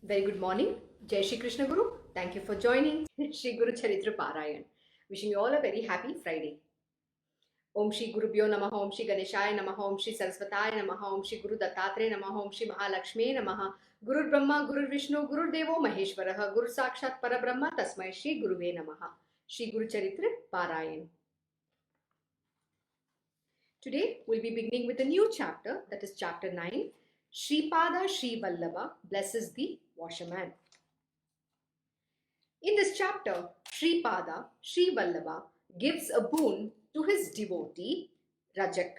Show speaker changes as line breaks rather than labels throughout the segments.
Very good morning. Jai Shri Krishna Guru. Thank you for joining Shri Guru Charitra Parayan. Wishing you all a very happy Friday. Om Shri Gurubhyo Namaha, Om Shri Ganeshaya Namaha, Om Shri Saraswataya Namaha, Om Shri Guru Dattatreya Namaha, Om Shri Mahalakshmi Namaha, Guru Brahma, Guru Vishnu, Guru Devo Maheshwaraha, Guru Sakshat Parabrahma, Tasmai Shri Guruve Namaha. Shri Guru Charitra Parayan. Today we'll be beginning with a new chapter, that is chapter 9. Sripada Sri Vallabha blesses the washerman. In this chapter, Sripada Sri Vallabha gives a boon to his devotee, Rajak,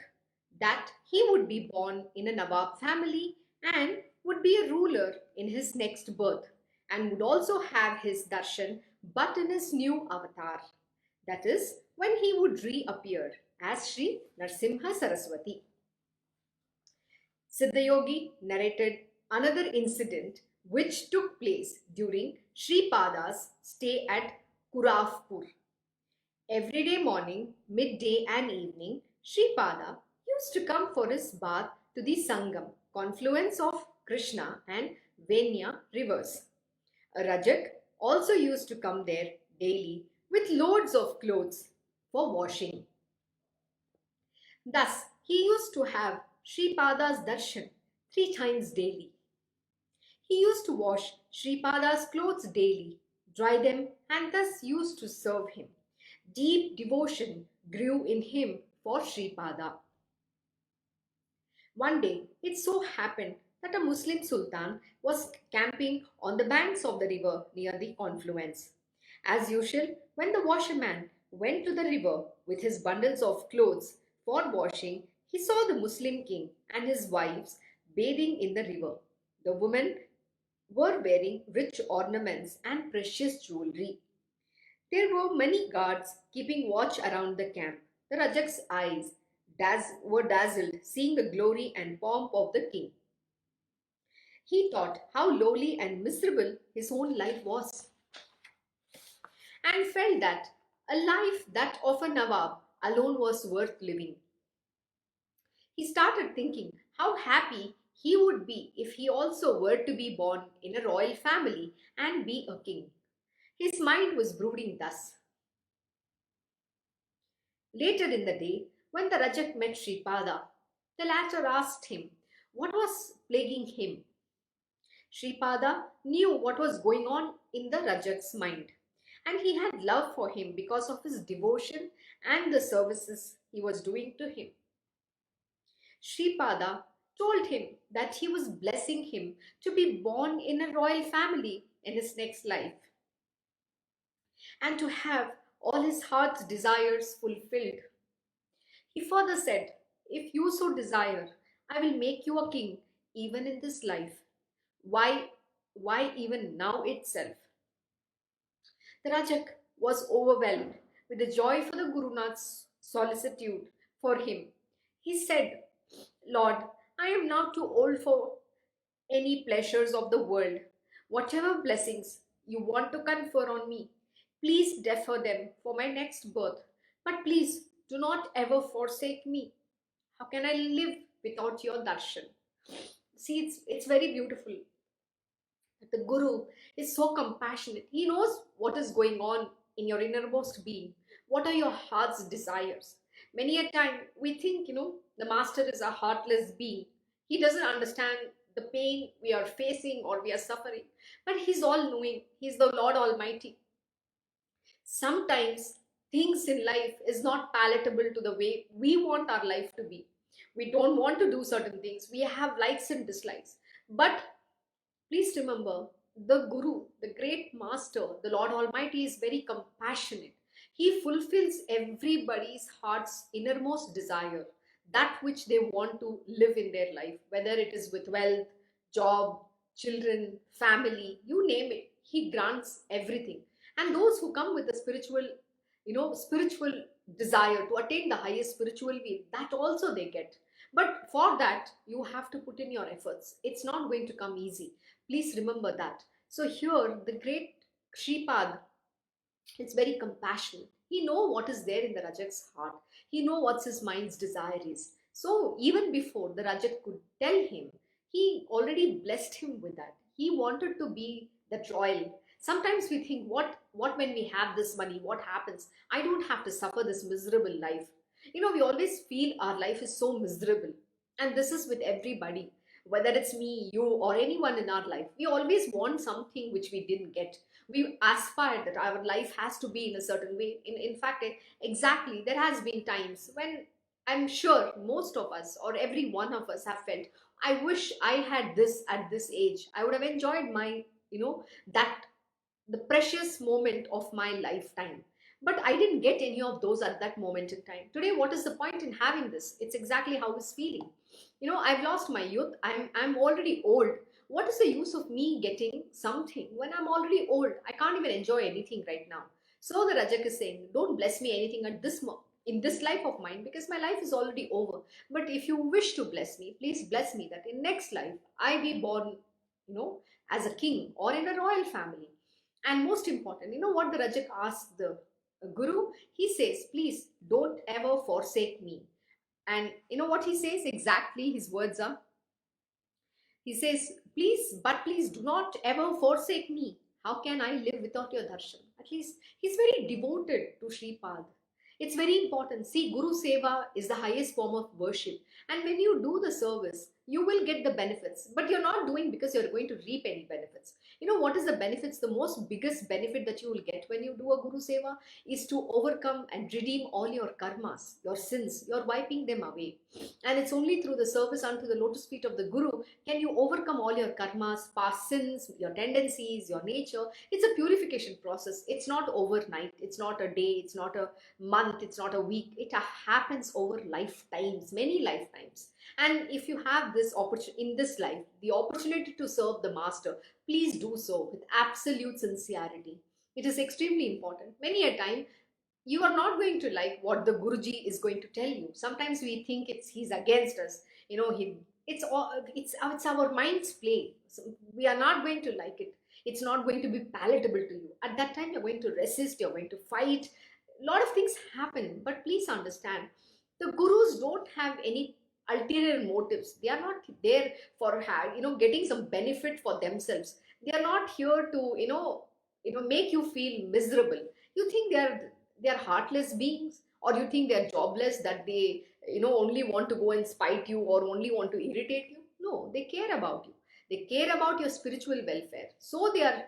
that he would be born in a Nawab family and would be a ruler in his next birth and would also have his darshan but in his new avatar. That is, when he would reappear as Sri Narasimha Saraswati. Siddha Yogi narrated another incident which took place during Sripada's stay at Kuravpur. Every day morning, midday and evening, Sripada used to come for his bath to the Sangam, confluence of Krishna and Venya rivers. A rajak also used to come there daily with loads of clothes for washing. Thus, he used to have Sripada's darshan 3 times daily. He used to wash Sripada's clothes daily, dry them, and thus used to serve him. Deep devotion grew in him for Sripada. One day, it so happened that a Muslim sultan was camping on the banks of the river near the confluence. As usual, when the washerman went to the river with his bundles of clothes for washing, he saw the Muslim king and his wives bathing in the river. The women were wearing rich ornaments and precious jewelry. There were many guards keeping watch around the camp. The Rajak's eyes were dazzled seeing the glory and pomp of the king. He thought how lowly and miserable his own life was and felt that a life that of a Nawab alone was worth living. He started thinking how happy he would be if he also were to be born in a royal family and be a king. His mind was brooding thus. Later in the day, when the Rajak met Sripada, the latter asked him what was plaguing him. Sripada knew what was going on in the Rajak's mind, and he had love for him because of his devotion and the services he was doing to him. Sripada told him that he was blessing him to be born in a royal family in his next life and to have all his heart's desires fulfilled. He further said, "If you so desire, I will make you a king even in this life. Why even now itself?" The Rajak was overwhelmed with the joy for the Guru Nath's solicitude for him. He said, "Lord, I am now too old for any pleasures of the world. Whatever blessings you want to confer on me, please defer them for my next birth. But please do not ever forsake me. How can I live without your darshan?" See, it's very beautiful. The Guru is so compassionate. He knows what is going on in your innermost being. What are your heart's desires? Many a time we think, the master is a heartless being. He doesn't understand the pain we are facing or we are suffering. But he's all knowing. He's the Lord Almighty. Sometimes things in life is not palatable to the way we want our life to be. We don't want to do certain things. We have likes and dislikes. But please remember, the Guru, the great master, the Lord Almighty is very compassionate. He fulfills everybody's heart's innermost desire, that which they want to live in their life, whether it is with wealth, job, children, family, you name it. He grants everything. And those who come with a spiritual desire to attain the highest spiritual will, that also they get. But for that, you have to put in your efforts. It's not going to come easy. Please remember that. So here, the great Shripad, it's very compassionate. He knows what is there in the Rajak's heart. He knows what his mind's desire is. So even before the Rajak could tell him, he already blessed him with that. He wanted to be that royal. Sometimes we think, what when we have this money, what happens? I don't have to suffer this miserable life. We always feel our life is so miserable. And this is with everybody, whether it's me, you, or anyone in our life. We always want something which we didn't get. We aspire that our life has to be in a certain way. In fact, exactly, there has been times when I'm sure most of us or every one of us have felt, I wish I had this at this age. I would have enjoyed my, that the precious moment of my lifetime. But I didn't get any of those at that moment in time. Today, what is the point in having this? It's exactly how I was feeling. I've lost my youth. I'm already old. What is the use of me getting something when I'm already old? I can't even enjoy anything right now. So the Rajak is saying, don't bless me anything at this in this life of mine, because my life is already over. But if you wish to bless me, please bless me that in next life I be born, you know, as a king or in a royal family. And most important, what the Rajak asked the Guru? He says, please don't ever forsake me. And you know what he says exactly? His words are, he says, please do not ever forsake me. How can I live without your darshan? At least he's very devoted to Shripad. It's very important. See, Guru Seva is the highest form of worship. And when you do the service, you will get the benefits. But you're not doing because you're going to reap any benefits. What is the benefits? The most biggest benefit that you will get when you do a Guru Seva is to overcome and redeem all your karmas, your sins. You're wiping them away. And it's only through the service unto the lotus feet of the Guru can you overcome all your karmas, past sins, your tendencies, your nature. It's a purification process. It's not overnight. It's not a day. It's not a month. It's not a week. It happens over lifetimes, many lifetimes. And if you have this opportunity in this life, the opportunity to serve the master, please do so with absolute sincerity. It is extremely important. Many a time, you are not going to like what the Guruji is going to tell you. Sometimes we think he's against us. It's our mind's play. So we are not going to like it. It's not going to be palatable to you. At that time, you're going to resist. You're going to fight. A lot of things happen. But please understand, the gurus don't have any ulterior motives. They are not there for getting some benefit for themselves. They are not here to make you feel miserable. You think they are heartless beings, or you think they are jobless, that they only want to go and spite you or only want to irritate you? No, they care about you. They care about your spiritual welfare. So they are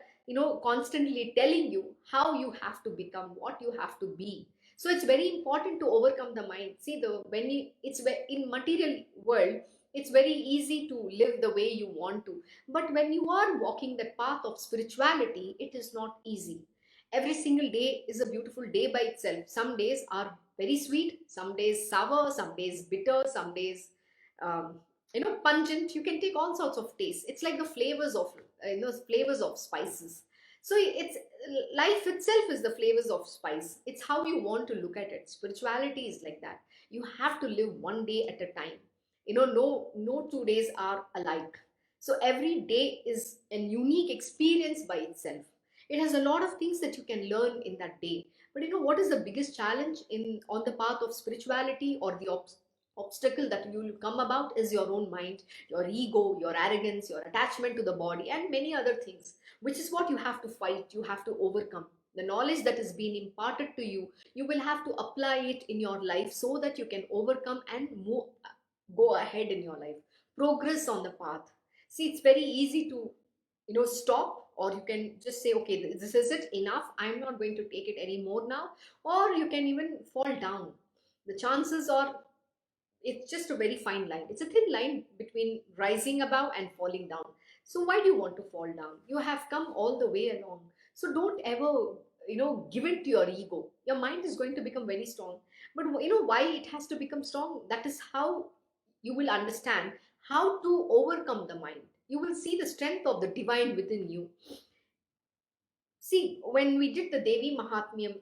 constantly telling you how you have to become, what you have to be. So it's very important to overcome the mind. See, in material world, it's very easy to live the way you want to. But when you are walking the path of spirituality, it is not easy. Every single day is a beautiful day by itself. Some days are very sweet, some days sour, some days bitter, some days um, pungent. You can take all sorts of tastes. It's like the flavors of spices. So it's life itself is the flavors of spice. It's how you want to look at it. Spirituality is like that. You have to live one day at a time. No 2 days are alike. So every day is a unique experience by itself. It has a lot of things that you can learn in that day. But what is the biggest challenge in on the path of spirituality, or the obstacle that you will come about, is your own mind, your ego, your arrogance, your attachment to the body, and many other things, which is what you have to fight, you have to overcome. The knowledge that is being imparted to you, you will have to apply it in your life so that you can overcome and go ahead in your life, progress on the path. See, it's very easy to stop, or you can just say, okay, this is it, enough, I'm not going to take it anymore now. Or you can even fall down. The chances are, it's just a very fine line. It's a thin line between rising above and falling down. So why do you want to fall down? You have come all the way along. So don't ever give in to your ego. Your mind is going to become very strong. But why it has to become strong? That is how you will understand how to overcome the mind. You will see the strength of the divine within you. See, when we did the Devi Mahatmyam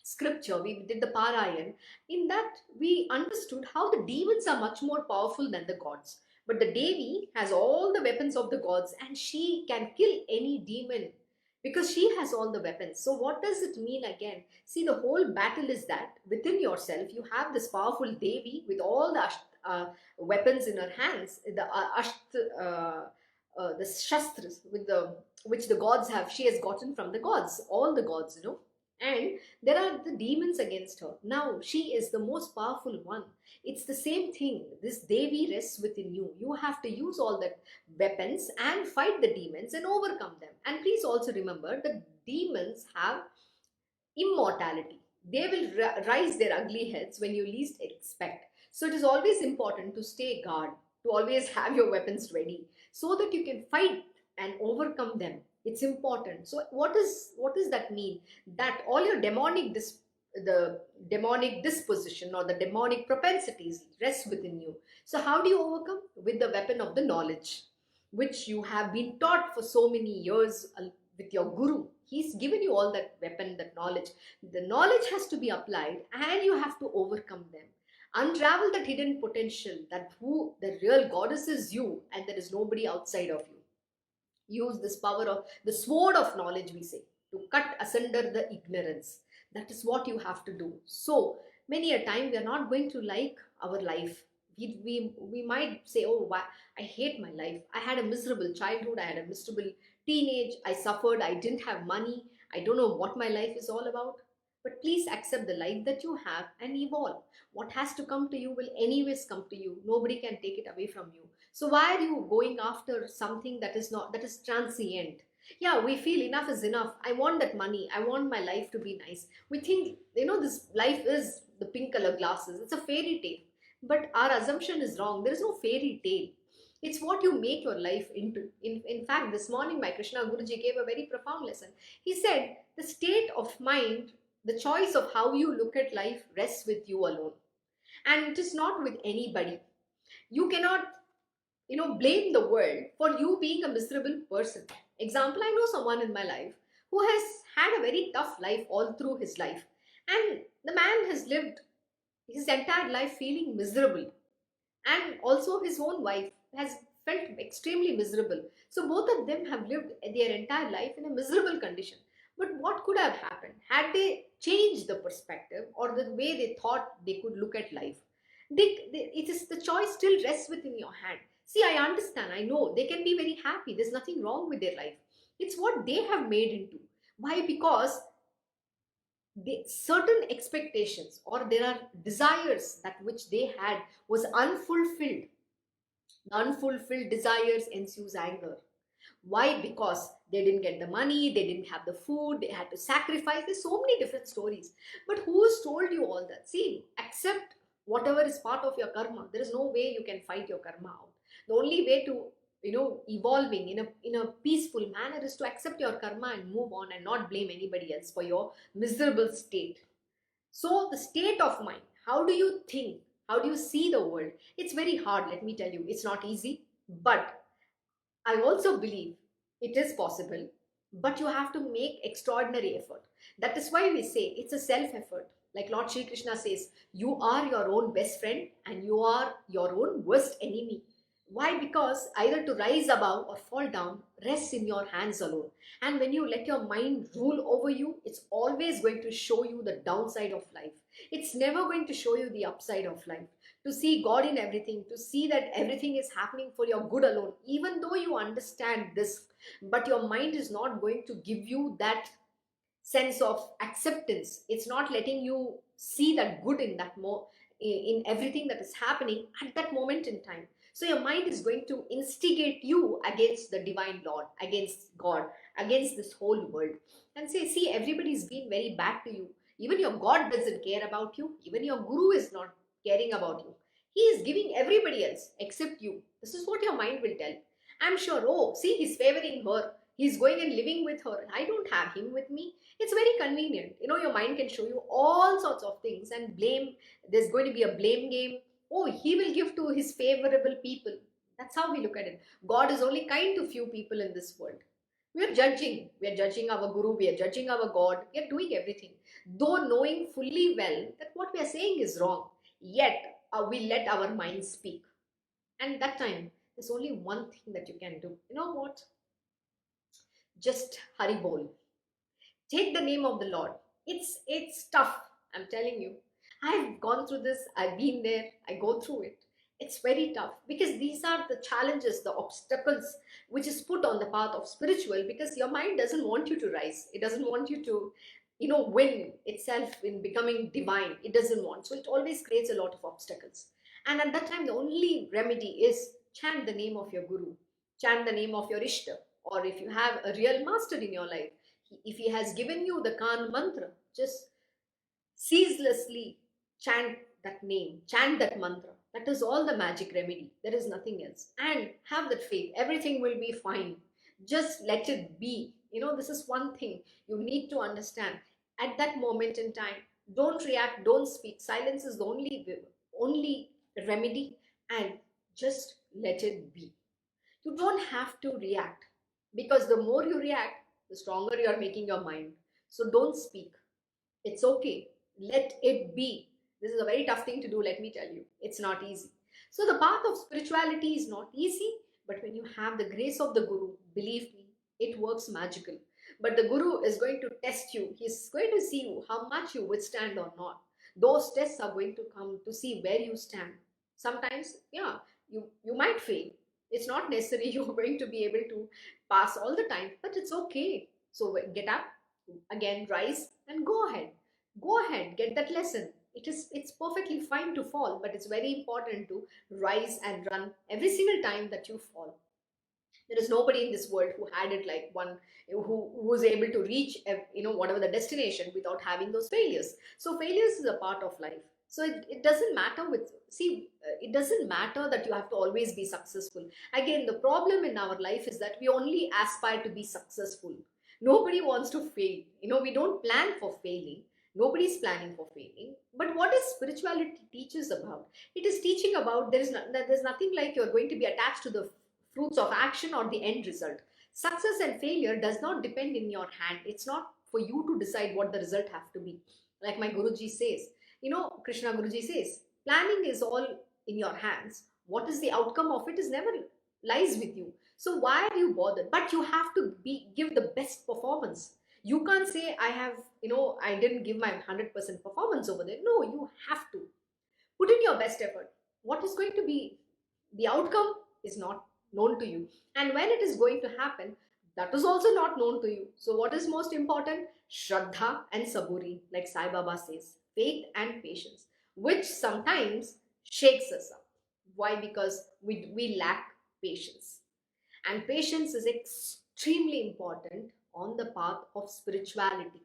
scripture, we did the Parayan, in that we understood how the demons are much more powerful than the gods. But the Devi has all the weapons of the gods, and she can kill any demon because she has all the weapons. So what does it mean again? See, the whole battle is that within yourself, you have this powerful Devi with all the weapons in her hands, the the shastras with the which the gods have. She has gotten from the gods, all the gods, and there are the demons against her. Now she is the most powerful one. It's the same thing. This Devi rests within you. You have to use all the weapons and fight the demons and overcome them. And please also remember that demons have immortality. They will rise their ugly heads when you least expect. So it is always important to stay guard, to always have your weapons ready so that you can fight and overcome them. It's important. So what does that mean? That all your the demonic disposition or the demonic propensities rest within you. So how do you overcome? With the weapon of the knowledge, which you have been taught for so many years with your guru. He's given you all that weapon, that knowledge. The knowledge has to be applied and you have to overcome them. Unravel that hidden potential, that who the real goddess is you and there is nobody outside of you. Use this power of the sword of knowledge, we say, to cut asunder the ignorance. That is what you have to do. So many a time we are not going to like our life. We might say, oh, why, I hate my life. I had a miserable childhood. I had a miserable teenage. I suffered. I didn't have money. I don't know what my life is all about. But please accept the life that you have and evolve. What has to come to you will anyways come to you. Nobody can take it away from you. So why are you going after something that is transient? Yeah, we feel enough is enough. I want that money. I want my life to be nice. We think, this life is the pink color glasses. It's a fairy tale. But our assumption is wrong. There is no fairy tale. It's what you make your life into. In fact, this morning my Krishna Guruji gave a very profound lesson. He said, the state of mind, the choice of how you look at life rests with you alone. And it is not with anybody. You cannot, blame the world for you being a miserable person. Example, I know someone in my life who has had a very tough life all through his life. And the man has lived his entire life feeling miserable. And also his own wife has felt extremely miserable. So both of them have lived their entire life in a miserable condition. But what could have happened had they changed the perspective or the way they thought they could look at life? It is the choice still rests within your hand. See, I understand, I know they can be very happy. There's nothing wrong with their life. It's what they have made into. Why? Because certain expectations or there are desires that which they had was unfulfilled. The unfulfilled desires ensues anger. Why? Because they didn't get the money, they didn't have the food, they had to sacrifice. There's so many different stories. But who's told you all that? See, accept whatever is part of your karma. There is no way you can fight your karma out. The only way to evolving in a peaceful manner is to accept your karma and move on and not blame anybody else for your miserable state. So the state of mind, how do you think? How do you see the world? It's very hard, let me tell you. It's not easy, but I also believe it is possible, but you have to make extraordinary effort. That is why we say it's a self effort. Like Lord Shri Krishna says, you are your own best friend and you are your own worst enemy. Why? Because either to rise above or fall down rests in your hands alone. And when you let your mind rule over you, it's always going to show you the downside of life. It's never going to show you the upside of life. To see God in everything, to see that everything is happening for your good alone, even though you understand this, but your mind is not going to give you that sense of acceptance. It's not letting you see that good in in everything that is happening at that moment in time. So your mind is going to instigate you against the divine Lord, against God, against this whole world, and say, see, everybody's been very bad to you. Even your God doesn't care about you. Even your guru is not caring about you. He is giving everybody else except you. This is what your mind will tell. I'm sure, oh, see, he's favoring her. He's going and living with her. I don't have him with me. It's very convenient. Your mind can show you all sorts of things and blame. There's going to be a blame game. Oh, he will give to his favorable people. That's how we look at it. God is only kind to few people in this world. We are judging. We are judging our guru. We are judging our God. We are doing everything. Though knowing fully well that what we are saying is wrong. Yet, we let our mind speak. And that time, there's only one thing that you can do. You know what? Just Hari Bol. Take the name of the Lord. It's tough. I'm telling you. I've gone through this. I've been there. I go through it. It's very tough because these are the challenges, the obstacles which is put on the path of spiritual, because your mind doesn't want you to rise. It doesn't want you to, win itself in becoming divine. It doesn't want. So it always creates a lot of obstacles. And at that time, the only remedy is chant the name of your guru, chant the name of your ishta, or if you have a real master in your life, if he has given you the Kan mantra, just ceaselessly chant that name, chant that mantra. That is all the magic remedy. There is nothing else. And have that faith. Everything will be fine. Just let it be. This is one thing you need to understand. At that moment in time, don't react, don't speak. Silence is the only remedy, and just let it be. You don't have to react, because the more you react, the stronger you are making your mind. So don't speak. It's okay. Let it be. This is a very tough thing to do, let me tell you. It's not easy. So the path of spirituality is not easy, but when you have the grace of the Guru, believe me, it works magical. But the Guru is going to test you. He's going to see you, how much you withstand or not. Those tests are going to come to see where you stand. Sometimes, yeah, you might fail. It's not necessary you're going to be able to pass all the time, but it's okay. So get up, again rise, and go ahead. Go ahead, get that lesson. It's perfectly fine to fall, but it's very important to rise and run every single time that you fall. There is nobody in this world who had it like one, who was able to reach whatever the destination without having those failures. So failures is a part of life. So it doesn't matter it doesn't matter that you have to always be successful. Again, the problem in our life is that we only aspire to be successful. Nobody wants to fail. We don't plan for failing. Nobody's planning for failing. But what is spirituality teaches about? It is teaching about there's nothing like you're going to be attached to the fruits of action or the end result. Success and failure does not depend in your hand. It's not for you to decide what the result have to be. Like my Guruji says, Krishna Guruji says, planning is all in your hands. What is the outcome of it is never lies with you. So why are you bothered? But you have to give the best performance. You can't say I didn't give my 100% performance over there. No, you have to put in your best effort. What is going to be the outcome is not known to you. And when it is going to happen, that is also not known to you. So what is most important? Shraddha and saburi, like Sai Baba says, faith and patience, which sometimes shakes us up. Why? Because we lack patience. And patience is extremely important on the path of spirituality.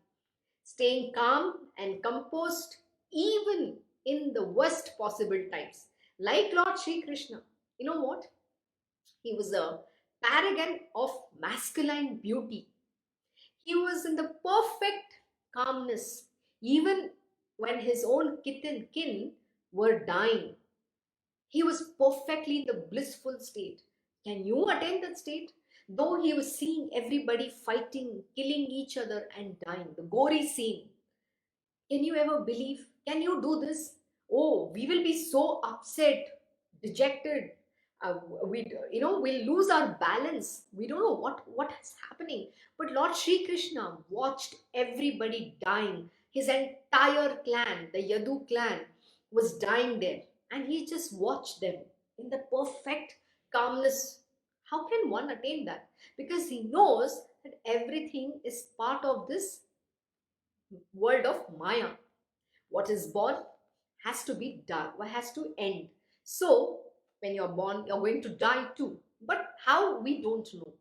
Staying calm and composed even in the worst possible times. Like Lord Sri Krishna. You know what? He was a paragon of masculine beauty. He was in the perfect calmness, even when his own kith and kin were dying. He was perfectly in the blissful state. Can you attain that state? Though he was seeing everybody fighting, killing each other and dying, the gory scene. Can you ever believe? Can you do this? Oh, we will be so upset, dejected. We'll lose our balance. We don't know what is happening. But Lord Sri Krishna watched everybody dying. His entire clan, the Yadu clan, was dying there, and he just watched them in the perfect calmness. How can one attain that? Because he knows that everything is part of this world of Maya. What is born has to be done, has to end. So when you're born, you're going to die too. But how, we don't know.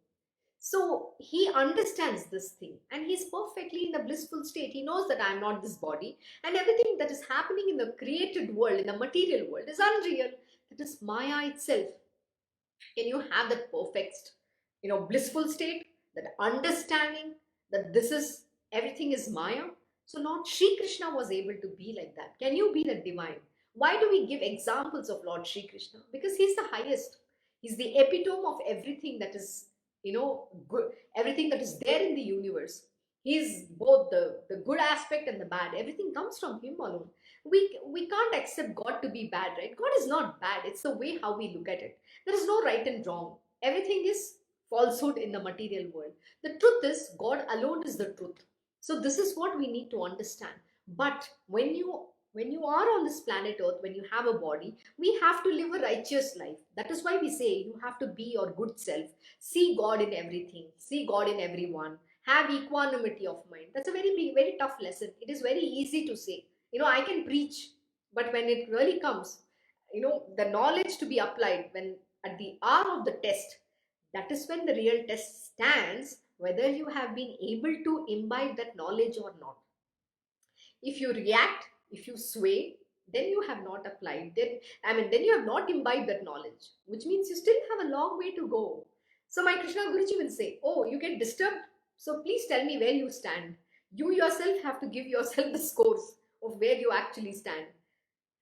So he understands this thing, and he's perfectly in the blissful state. He knows that I'm not this body, and everything that is happening in the created world, in the material world, is unreal. That is Maya itself. Can you have that perfect, blissful state, that understanding that this is everything is Maya? So Lord Sri Krishna was able to be like that. Can you be the divine? Why do we give examples of Lord Sri Krishna? Because he's the highest. He's the epitome of everything that is, good, everything that is there in the universe. He's both the good aspect and the bad. Everything comes from him alone. We can't accept God to be bad, right? God is not bad. It's the way how we look at it. There is no right and wrong. Everything is falsehood in the material world. The truth is, God alone is the truth. So this is what we need to understand. But when you When you are on this planet Earth, when you have a body, we have to live a righteous life. That is why we say you have to be your good self. See God in everything, see God in everyone, have equanimity of mind. That's a very big, very tough lesson. It is very easy to say. I can preach, but when it really comes, the knowledge to be applied, when at the hour of the test, that is when the real test stands, whether you have been able to imbibe that knowledge or not. If you react, if you sway, then you have not applied. Then you have not imbibed that knowledge, which means you still have a long way to go. So my Krishna Guruji will say, oh, you get disturbed? So please tell me where you stand. You yourself have to give yourself the scores of where you actually stand.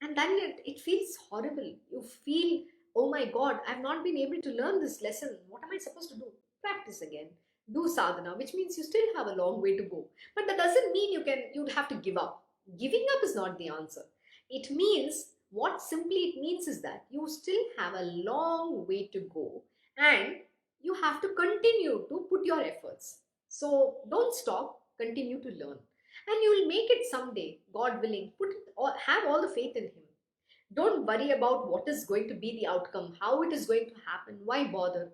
And then it feels horrible. You feel, oh my God, I've not been able to learn this lesson. What am I supposed to do? Practice again. Do sadhana, which means you still have a long way to go. But that doesn't mean you'd have to give up. Giving up is not the answer. It means, what simply it means is that you still have a long way to go, and you have to continue to put your efforts. So don't stop, continue to learn. And you will make it someday, God willing. Have all the faith in Him. Don't worry about what is going to be the outcome, how it is going to happen. Why bother?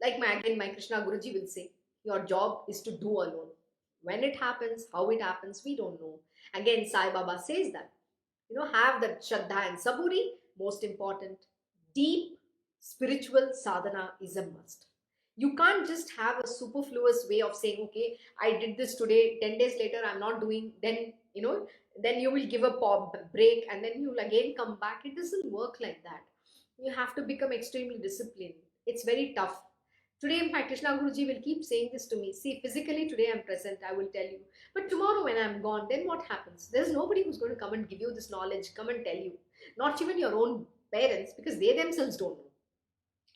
Like my Krishna Guruji will say, your job is to do alone. When it happens, how it happens, we don't know. Again, Sai Baba says that, have that Shraddha and Saburi. Most important, deep spiritual sadhana is a must. You can't just have a superfluous way of saying, okay, I did this today, 10 days later, I'm not doing, then you will give a break and then you'll again come back. It doesn't work like that. You have to become extremely disciplined. It's very tough. Today, my Krishna Guruji will keep saying this to me. See, physically today I'm present, I will tell you. But tomorrow when I'm gone, then what happens? There's nobody who's going to come and give you this knowledge, come and tell you. Not even your own parents, because they themselves don't know.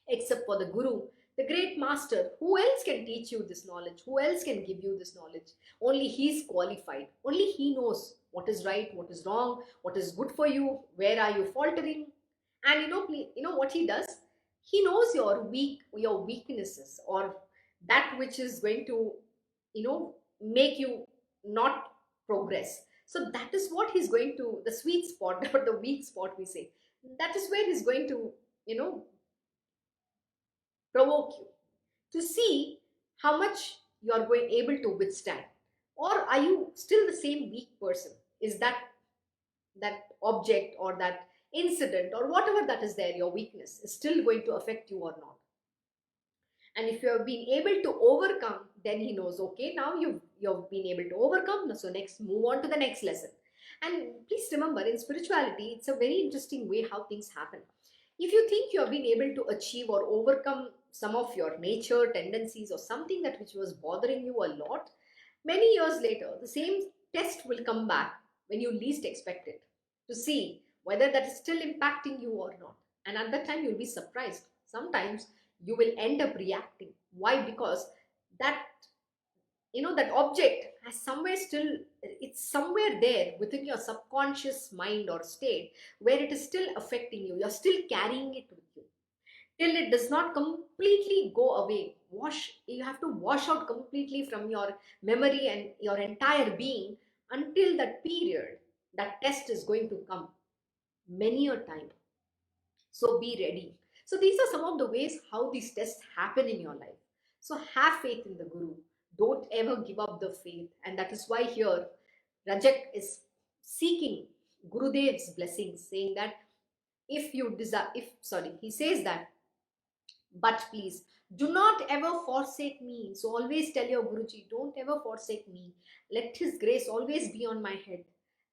Except for the Guru, the great master. Who else can teach you this knowledge? Who else can give you this knowledge? Only He's qualified. Only He knows what is right, what is wrong, what is good for you, where are you faltering. And what He does? He knows your weaknesses, or that which is going to, make you not progress. So that is what He's going to, the sweet spot or the weak spot we say. That is where He's going to, provoke you to see how much you are going able to withstand. Or are you still the same weak person? Is that object or that incident or whatever that is there, your weakness, is still going to affect you or not? And if you have been able to overcome, then He knows, okay, now you've been able to overcome, so next move on to the next lesson. And please remember, in spirituality, it's a very interesting way how things happen. If you think you have been able to achieve or overcome some of your nature tendencies or something that which was bothering you a lot, many years later the same test will come back when you least expect it, to see whether that is still impacting you or not. And at that time you'll be surprised. Sometimes you will end up reacting. Why? Because that that object has somewhere still, it's somewhere there within your subconscious mind or state, where it is still affecting you. You're still carrying it with you till it does not completely go away. You have to wash out completely from your memory and your entire being. Until that period, that test is going to come many a time. So be ready. So these are some of the ways how these tests happen in your life. So have faith in the Guru. Don't ever give up the faith. And that is why here Rajak is seeking Gurudev's blessings, saying that he says that, but please do not ever forsake me. So always tell your Guruji, don't ever forsake me. Let His grace always be on my head.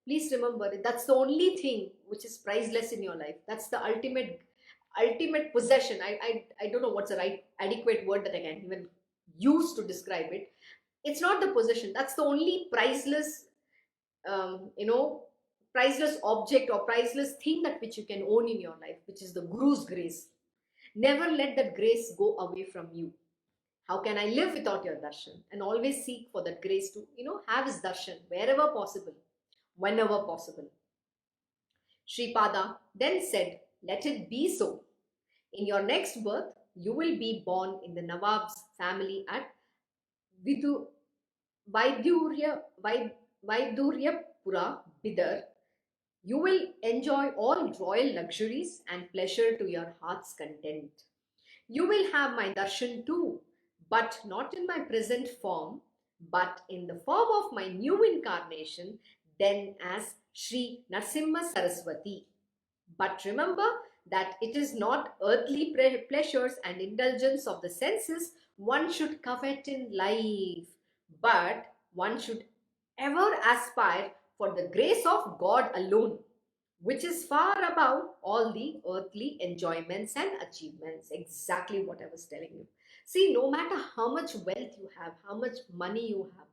Please remember, that's the only thing which is priceless in your life. That's the ultimate possession. I don't know what's the right adequate word that I can even use to describe it. It's not the possession. That's the only priceless, priceless object or priceless thing that which you can own in your life, which is the Guru's grace. Never let that grace go away from you. How can I live without your darshan? And always seek for that grace to, have His darshan wherever possible, whenever possible. Sripada then said, let it be so. In your next birth, you will be born in the Nawab's family at Vaidurya Pura, Bidar, You will enjoy all royal luxuries and pleasure to your heart's content. You will have my darshan too, but not in my present form, but in the form of my new incarnation, then as Sri Narasimha Saraswati. But remember that it is not earthly pleasures and indulgence of the senses one should covet in life, but one should ever aspire for the grace of God alone, which is far above all the earthly enjoyments and achievements. Exactly what I was telling you. See, no matter how much wealth you have, how much money you have,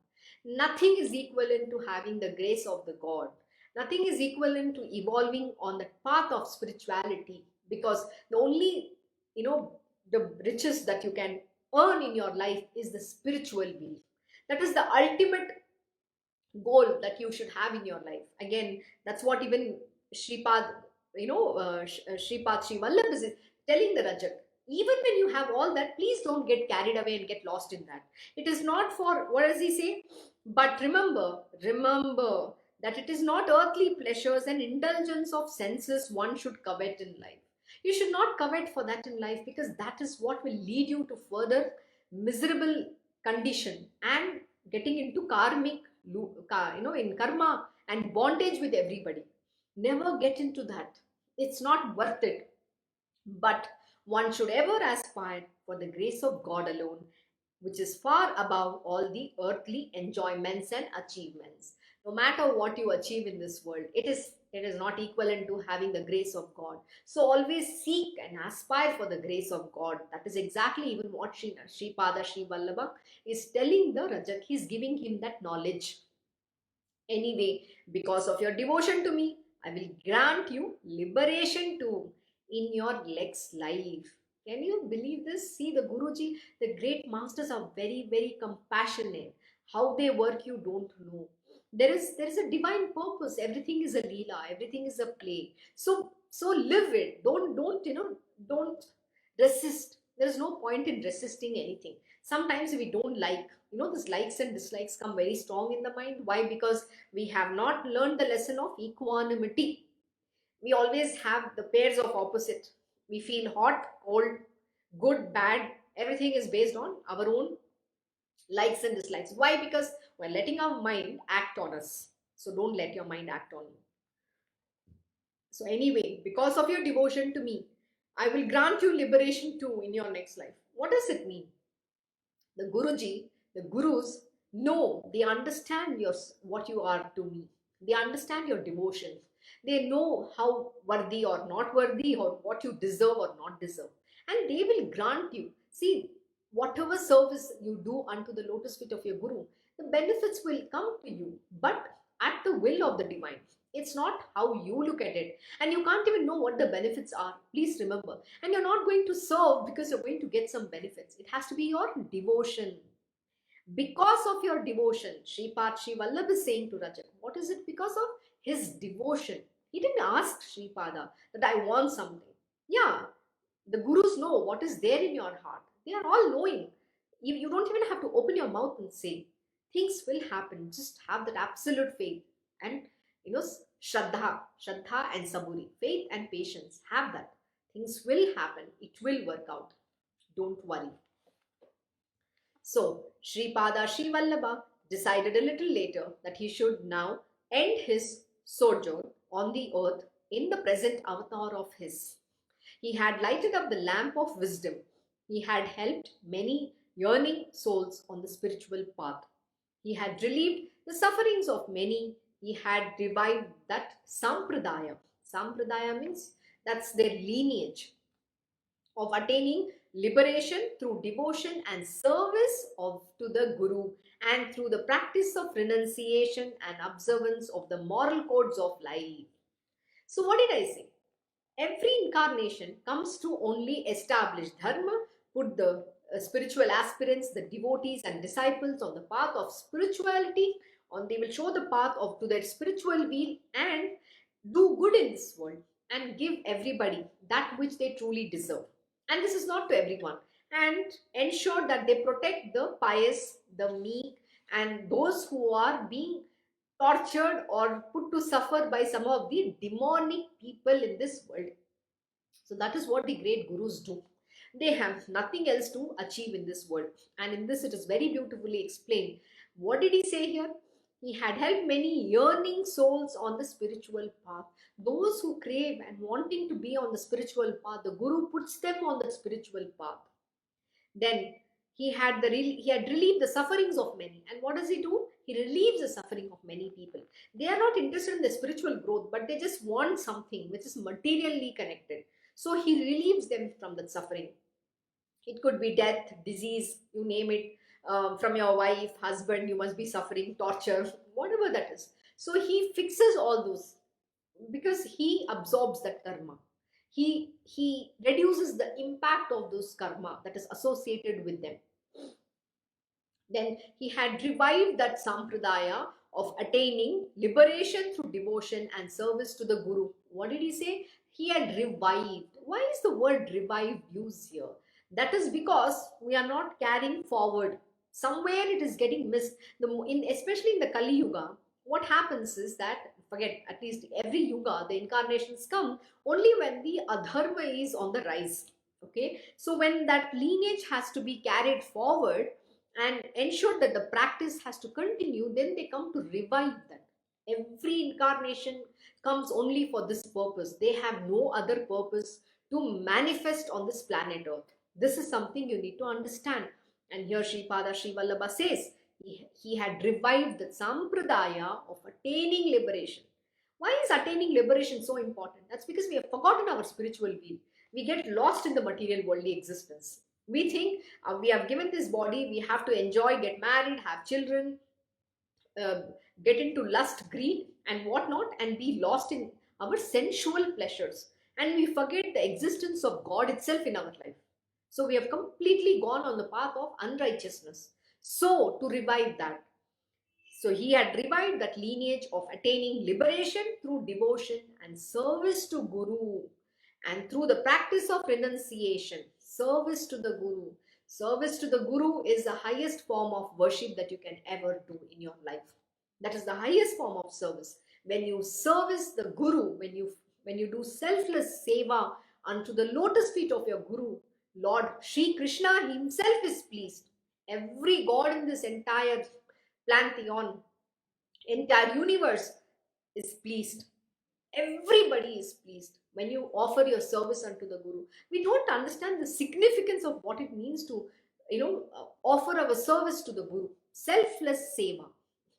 nothing is equivalent to having the grace of the God. Nothing is equivalent to evolving on the path of spirituality, because the only, the riches that you can earn in your life is the spiritual wealth. That is the ultimate goal that you should have in your life. Again, that's what even Shripad, Shripad Sri Vallabha is telling the Rajak. Even when you have all that, please don't get carried away and get lost in that. It is not for, what does he say? But remember that it is not earthly pleasures and indulgence of senses one should covet in life. You should not covet for that in life, because that is what will lead you to further miserable condition and getting into karmic, in karma and bondage with everybody. Never get into that. It's not worth it. But one should ever aspire for the grace of God alone, which is far above all the earthly enjoyments and achievements. No matter what you achieve in this world, it is not equivalent to having the grace of God. So always seek and aspire for the grace of God. That is exactly even what Sripada Sri Vallabha is telling the Rajak. He is giving him that knowledge. Anyway, because of your devotion to me, I will grant you liberation too in your next life. Can you believe this? See, the Guruji, the great masters are very, very compassionate. How they work, you don't know. There is a divine purpose. Everything is a leela. Everything is a play. So live it. Don't resist. There is no point in resisting anything. Sometimes we don't like. This likes and dislikes come very strong in the mind. Why? Because we have not learned the lesson of equanimity. We always have the pairs of opposite. We feel hot, cold, good, bad. Everything is based on our own likes and dislikes. Why? Because we're letting our mind act on us. So don't let your mind act on you. So anyway, because of your devotion to me, I will grant you liberation too in your next life. What does it mean? The Guruji, the Gurus know, they understand what you are to me. They understand your devotion. They know how worthy or not worthy, or what you deserve or not deserve. And they will grant you. See, whatever service you do unto the lotus feet of your Guru, the benefits will come to you, but at the will of the divine. It's not how you look at it. And you can't even know what the benefits are. Please remember. And you're not going to serve because you're going to get some benefits. It has to be your devotion. Because of your devotion, Shripad Sri Vallabha is saying to Rajak, what is it? Because of his devotion. He didn't ask Sripada that I want something. Yeah, the Gurus know what is there in your heart. They are all knowing. You don't even have to open your mouth and say. Things will happen. Just have that absolute faith. And Shraddha and Saburi, faith and patience. Have that. Things will happen. It will work out. Don't worry. So, Sripada Sri Vallabha decided a little later that he should now end his sojourn on the earth in the present avatar of his. He had lighted up the lamp of wisdom. He had helped many yearning souls on the spiritual path. He had relieved the sufferings of many. He had revived that sampradaya. Sampradaya means that's their lineage of attaining liberation through devotion and service to the Guru, and through the practice of renunciation and observance of the moral codes of life. So what did I say? Every incarnation comes to only establish dharma, put the spiritual aspirants, the devotees and disciples on the path of spirituality, they will show the path to their spiritual wheel, and do good in this world and give everybody that which they truly deserve. And this is not to everyone. And ensure that they protect the pious, the meek, and those who are being tortured or put to suffer by some of the demonic people in this world. So that is what the great gurus do. They have nothing else to achieve in this world. And in this, it is very beautifully explained. What did he say here? He had helped many yearning souls on the spiritual path. Those who crave and wanting to be on the spiritual path, the Guru puts them on the spiritual path. Then he had relieved the sufferings of many. And what does he do? He relieves the suffering of many people. They are not interested in the spiritual growth, but they just want something which is materially connected. So he relieves them from that suffering. It could be death, disease, you name it. From your wife, husband, you must be suffering, torture, whatever that is. So he fixes all those because he absorbs that karma. He reduces the impact of those karma that is associated with them. Then he had revived that sampradaya of attaining liberation through devotion and service to the Guru. What did he say? He had revived. Why is the word revived used here? That is because we are not carrying forward. Somewhere it is getting missed. Especially in the Kali Yuga, what happens is that, forget, at least every yuga, the incarnations come only when the adharma is on the rise. Okay, so when that lineage has to be carried forward and ensure that the practice has to continue, then they come to revive that. Every incarnation comes only for this purpose. They have no other purpose to manifest on this planet Earth. This is something you need to understand. And here Sripada Sri Vallabha says, he had revived the sampradaya of attaining liberation. Why is attaining liberation so important? That's because we have forgotten our spiritual being. We get lost in the material worldly existence. We think we have given this body, we have to enjoy, get married, have children, uh, get into lust, greed, and whatnot, and be lost in our sensual pleasures. And we forget the existence of God itself in our life. So we have completely gone on the path of unrighteousness. So, to revive that, so he had revived that lineage of attaining liberation through devotion and service to Guru, and through the practice of renunciation, service to the Guru. Service to the Guru is the highest form of worship that you can ever do in your life. That is the highest form of service. When you service the Guru, when you do selfless seva unto the lotus feet of your Guru, Lord Sri Krishna himself is pleased. Every god in this entire pantheon, entire universe is pleased. Everybody is pleased when you offer your service unto the Guru. We don't understand the significance of what it means to, offer our service to the Guru. Selfless seva.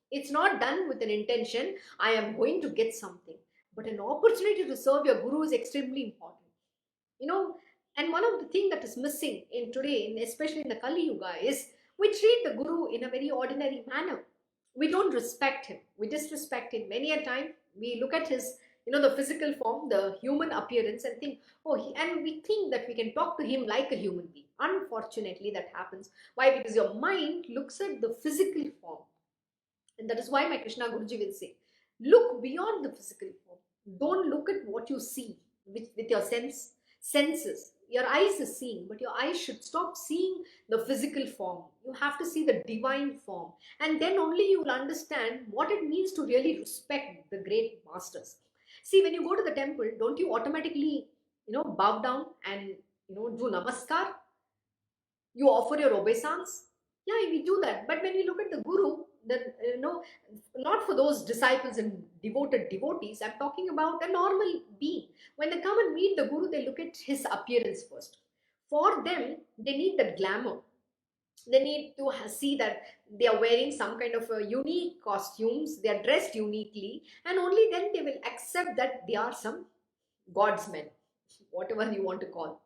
It's not done with an intention, I am going to get something. But an opportunity to serve your Guru is extremely important. You know, and one of the things that is missing in today, especially in the Kali Yuga, is we treat the Guru in a very ordinary manner. We don't respect him. We disrespect him. Many a time we look at his, the physical form, the human appearance, and think, and we think that we can talk to him like a human being. Unfortunately, that happens. Why? Because your mind looks at the physical form. And that is why my Krishna Guruji will say, look beyond the physical form. Don't look at what you see with your senses. Your eyes is seeing, but your eyes should stop seeing the physical form. You have to see the divine form. And then only you will understand what it means to really respect the great masters. See, when you go to the temple, don't you automatically, bow down and, do namaskar? You offer your obeisance? Yeah, we do that. But when we look at the Guru, then, not for those disciples and devoted devotees, I'm talking about a normal being. When they come and meet the Guru, they look at his appearance first. For them, they need that glamour. They need to see that they are wearing some kind of unique costumes, they are dressed uniquely, and only then they will accept that they are some God's men, whatever you want to call.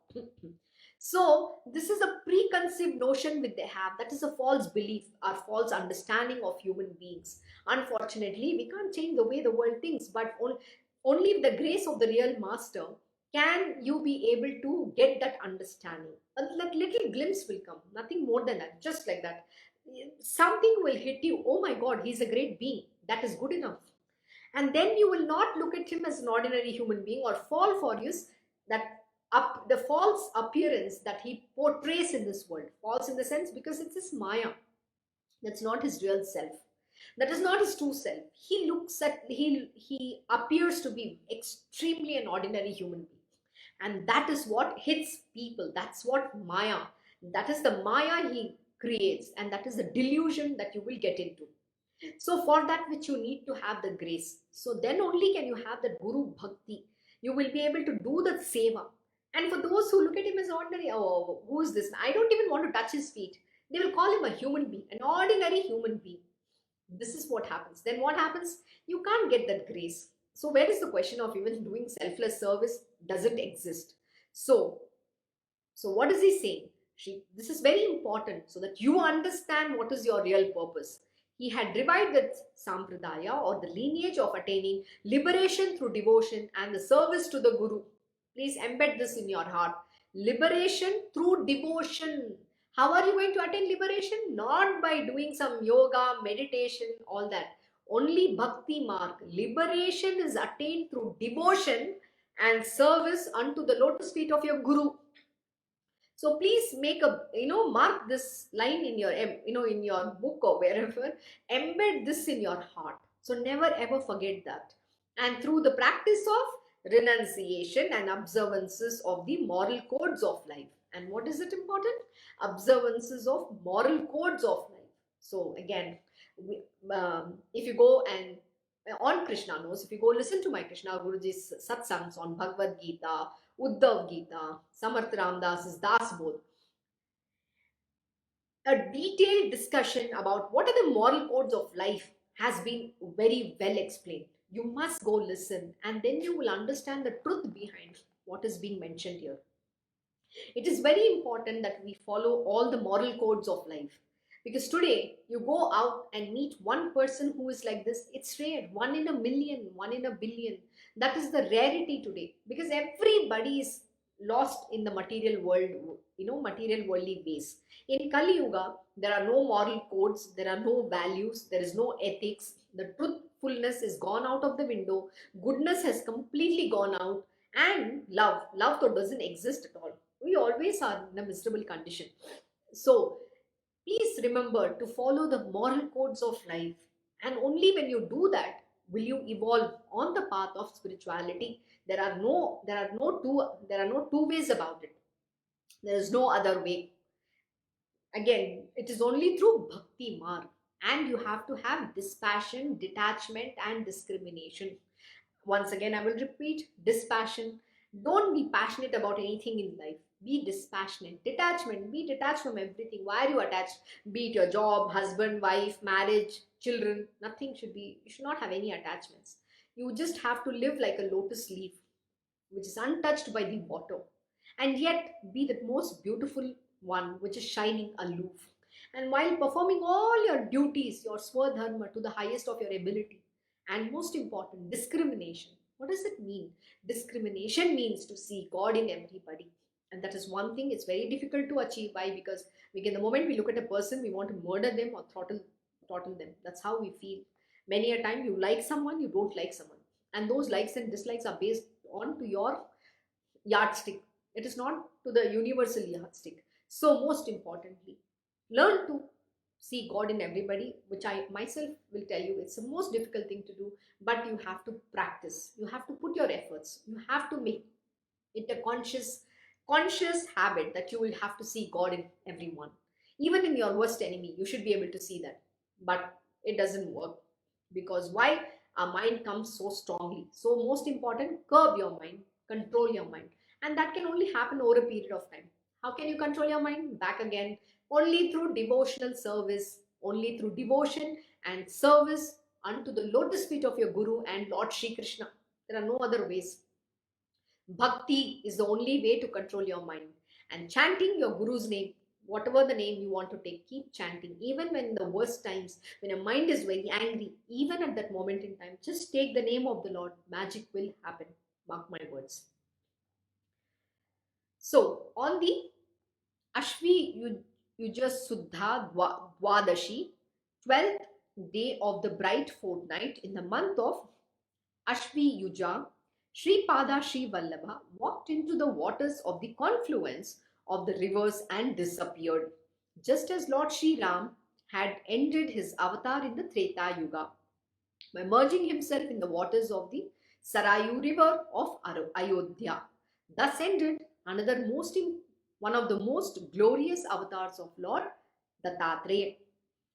So this is a preconceived notion which they have. That is a false belief or false understanding of human beings. Unfortunately, we can't change the way the world thinks, but only with the grace of the real master can you be able to get that understanding. A little glimpse will come, nothing more than that, just like that. Something will hit you, oh my God, he's a great being. That is good enough. And then you will not look at him as an ordinary human being or fall for his the false appearance that he portrays in this world. False in the sense because it's his maya. That's not his real self. That is not his true self. He appears to be extremely an ordinary human being. And that is what hits people. That's what Maya, that is the Maya he creates, and that is the delusion that you will get into. So for that which you need to have the grace. So then only can you have the Guru Bhakti. You will be able to do the seva. And for those who look at him as ordinary, oh, who is this? I don't even want to touch his feet. They will call him a human being, an ordinary human being. This is what happens. Then what happens? You can't get that grace. So where is the question of even doing selfless service? Doesn't exist. So what is he saying? This is very important so that you understand what is your real purpose. He had revived the sampradaya, or the lineage of attaining liberation through devotion and the service to the Guru. Please embed this in your heart. Liberation through devotion. How are you going to attain liberation? Not by doing some yoga, meditation, all that. Only bhakti mark. Liberation is attained through devotion and service unto the lotus feet of your Guru. So please make a, mark this line in your, in your book or wherever. Embed this in your heart. So never ever forget that. And through the practice of renunciation and observances of the moral codes of life. And what is it important? Observances of moral codes of life. So again, if you go and on Krishna knows, if you go listen to my Krishna Guruji's satsangs on Bhagavad Gita, Uddhav Gita, Samarth Ramdas's Das Bodh, a detailed discussion about what are the moral codes of life has been very well explained. You must go listen, and then you will understand the truth behind what is being mentioned here. It is very important that we follow all the moral codes of life. Because today, you go out and meet one person who is like this. It's rare. 1 in a million, 1 in a billion. That is the rarity today. Because everybody is lost in the material world, material worldly ways. In Kali Yuga, there are no moral codes. There are no values. There is no ethics. The truthfulness is gone out of the window. Goodness has completely gone out. And love though doesn't exist at all. We always are in a miserable condition. So, please remember to follow the moral codes of life, and only when you do that will you evolve on the path of spirituality. There are no two ways about it. There is no other way. Again, it is only through bhakti marg, and you have to have dispassion, detachment, and discrimination. Once again, I will repeat: dispassion. Don't be passionate about anything in life. Be dispassionate. Detachment. Be detached from everything. Why are you attached? Be it your job, husband, wife, marriage, children. Nothing should be. You should not have any attachments. You just have to live like a lotus leaf, which is untouched by the water, and yet be the most beautiful one, which is shining aloof. And while performing all your duties, your swadharma to the highest of your ability, and most important, discrimination. What does it mean? Discrimination means to see God in everybody. And that is one thing it's very difficult to achieve. Why? Because the moment we look at a person, we want to murder them or throttle them. That's how we feel. Many a time you like someone, you don't like someone. And those likes and dislikes are based on to your yardstick. It is not to the universal yardstick. So most importantly, learn to see God in everybody, which I myself will tell you it's the most difficult thing to do, but you have to practice. You have to put your efforts. You have to make it a conscious habit that you will have to see God in everyone. Even in your worst enemy, you should be able to see that. But it doesn't work. Because why? Our mind comes so strongly. So most important, curb your mind, control your mind. And that can only happen over a period of time. How can you control your mind? Back again, only through devotional service, only through devotion and service unto the lotus feet of your Guru and Lord Shri Krishna. There are no other ways. Bhakti is the only way to control your mind. And chanting your Guru's name, whatever the name you want to take, keep chanting. Even when in the worst times, when your mind is very angry, even at that moment in time, just take the name of the Lord. Magic will happen. Mark my words. So, on the Ashvi Yuja Suddha Dwadashi, 12th day of the bright fortnight in the month of Ashvi Yuja, Sripada Sri Vallabha walked into the waters of the confluence of the rivers and disappeared, just as Lord Sri Ram had ended his avatar in the Treta Yuga by merging himself in the waters of the Sarayu river of Ayodhya. Thus ended one of the most glorious avatars of Lord Dattatreya.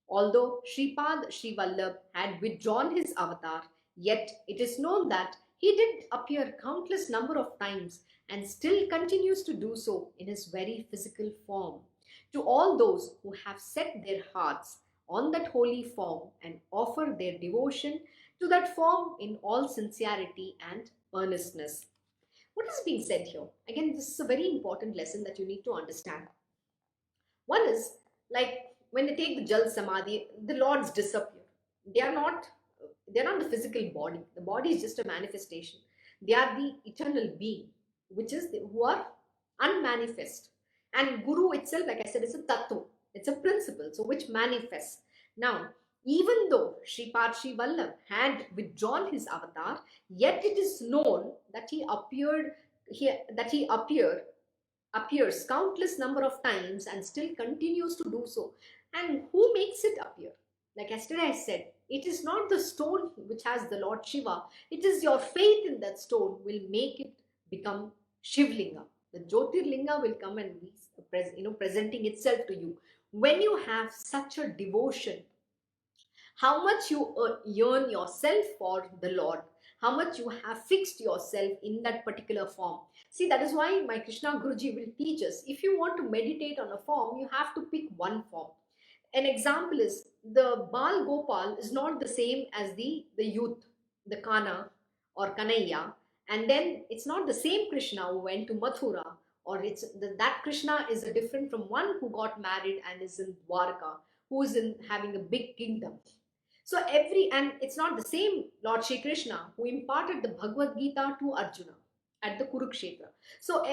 Although Sripad Sri Vallabha had withdrawn his avatar, yet it is known that he did appear countless number of times and still continues to do so in his very physical form. To all those who have set their hearts on that holy form and offer their devotion to that form in all sincerity and earnestness. What is being said here? Again, this is a very important lesson that you need to understand. One is like when they take the Jal Samadhi, the lords disappear. They are not they're not the physical body. The body is just a manifestation. They are the eternal being, which is who are unmanifest. And Guru itself, like I said, is a tattva. It's a principle, so which manifests. Now, even though Sripad Sri Vallabha had withdrawn his avatar, yet it is known that he appears countless number of times and still continues to do so. And who makes it appear? Like yesterday I said, it is not the stone which has the Lord Shiva. It is your faith in that stone will make it become Shivlinga. The Jyotirlinga will come and be presenting itself to you. When you have such a devotion, how much you yearn yourself for the Lord, how much you have fixed yourself in that particular form. See, that is why my Krishna Guruji will teach us, if you want to meditate on a form, you have to pick one form. An example is the Bal Gopal is not the same as the youth, the Kana or Kanaya, and then it's not the same Krishna who went to Mathura, or that Krishna is a different from one who got married and is in Dwarka, who is in having a big kingdom. So and it's not the same Lord Shri Krishna who imparted the Bhagavad Gita to Arjuna at the Kurukshetra. So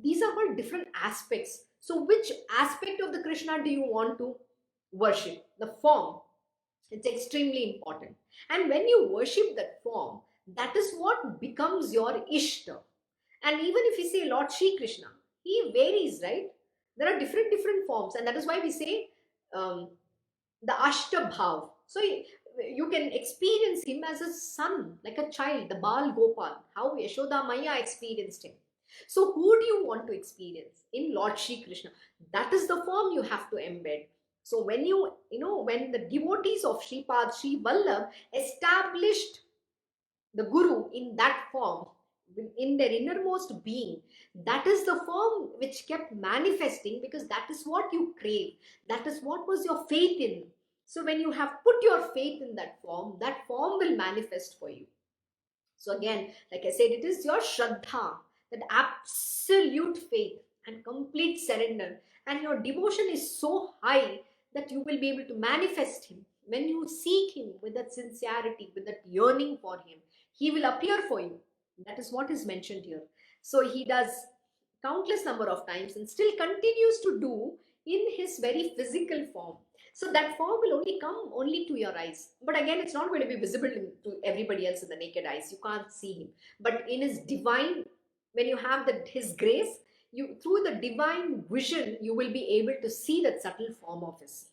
these are all different aspects. So which aspect of the Krishna do you want to worship? The form. It's extremely important. And when you worship that form, that is what becomes your Ishta. And even if we say Lord Shri Krishna, he varies, right? There are different forms, and that is why we say the Ashta Bhav. So you can experience him as a son, like a child, the Bal Gopal, how Yashoda Maya experienced him. So who do you want to experience? In Lord Shri Krishna. That is the form you have to embed. So when when the devotees of Sripad Sri Vallabha established the Guru in that form, in their innermost being, that is the form which kept manifesting, because that is what you crave. That is what was your faith in. So when you have put your faith in that form will manifest for you. So again, like I said, it is your Shraddha, that absolute faith and complete surrender. And your devotion is so high that you will be able to manifest him. When you seek him with that sincerity, with that yearning for him, he will appear for you. That is what is mentioned here. So he does countless number of times and still continues to do in his very physical form. So that form will only come only to your eyes. But again, it's not going to be visible to everybody else in the naked eyes. You can't see him. But in his divine, when you have his grace, through the divine vision, you will be able to see that subtle form of his.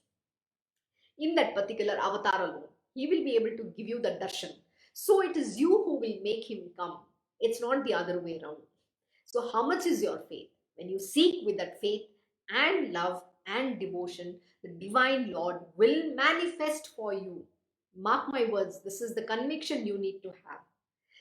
In that particular avatar alone, he will be able to give you the darshan. So it is you who will make him come. It's not the other way around. So how much is your faith? When you seek with that faith and love and devotion, the divine Lord will manifest for you. Mark my words, this is the conviction you need to have.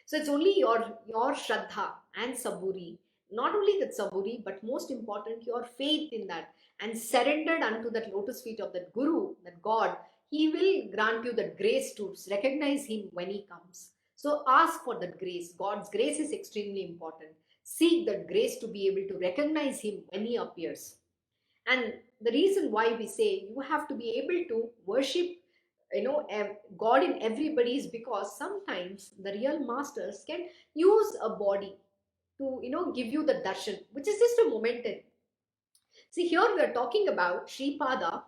So it's only your Shraddha and Saburi, not only that Saburi, but most important, your faith in that, and surrendered unto that lotus feet of that Guru, that God, he will grant you the grace to recognize him when he comes. So ask for that grace. God's grace is extremely important. Seek that grace to be able to recognize him when he appears. And the reason why we say you have to be able to worship God in everybody is because sometimes the real masters can use a body to give you the darshan, which is just a momentary. See, here we are talking about Sripada